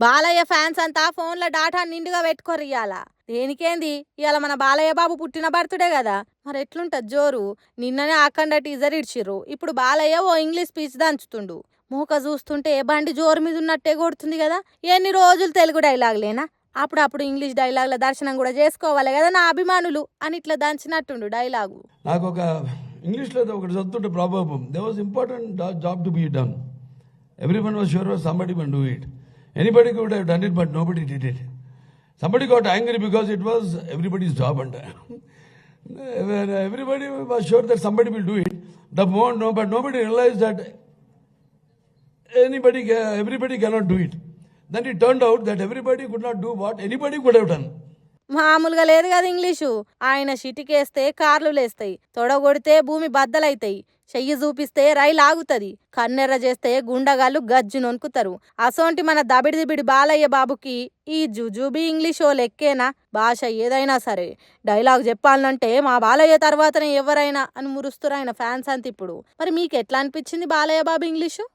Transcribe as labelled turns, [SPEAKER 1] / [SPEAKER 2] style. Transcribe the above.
[SPEAKER 1] Balayya fans అంతా ఫోన్లో data నిండుగా పెట్టుకోరు ఇయ్యాల. దేనికేంది, ఇవాళ మన బాలయ్య బాబు పుట్టిన బర్త్డే కదా, మరి ఎట్లుంటది జోరు. నిన్ననే అఖండ టీజర్ ఇడ్చిర్రు, ఇప్పుడు బాలయ్య ఓ ఇంగ్లీష్ స్పీచ్ దంచుతుండు. మూక చూస్తుంటే బండి జోరు మీద ఉన్నట్టే కొడుతుంది కదా. ఎన్ని రోజులు తెలుగు డైలాగులేనా, అప్పుడప్పుడు ఇంగ్లీష్ డైలాగుల దర్శనం కూడా చేసుకోవాలి కదా నా అభిమానులు అని ఇట్లా దంచినట్టుండు డైలాగు.
[SPEAKER 2] నాకు ఒక ఇంగ్లీష్లో ఒకటి చదువుతుంటే problem, they was important job to be done. Everyone was sure somebody will do it. Anybody could have done it, but nobody did it. Somebody got angry because it was everybody's job, and everybody was sure that somebody will do it. But nobody realized that everybody cannot do it. Then it turned out that everybody could not do what anybody could have done.
[SPEAKER 1] మామూలుగా లేదు కదా English. ఆయన షిటికేస్తే కార్లు లేస్తాయి, తొడగొడితే భూమి బద్దలైతాయి, చెయ్యి చూపిస్తే రైలు ఆగుతుంది, కన్నెర్ర చేస్తే గుండగాళ్ళు గజ్జు నొనుకుతారు. అసోంటి మన దబిడి బాలయ్య బాబుకి ఈ జుజుబీ ఇంగ్లీషో లెక్కేనా? భాష ఏదైనా సరే డైలాగ్ చెప్పాలంటే మా బాలయ్య తర్వాతనే ఎవరైనా అని మురుస్తురు ఆయన ఫ్యాన్స్ అంత. ఇప్పుడు మరి మీకు ఎట్లా అనిపించింది బాలయ్య బాబు ఇంగ్లీషు?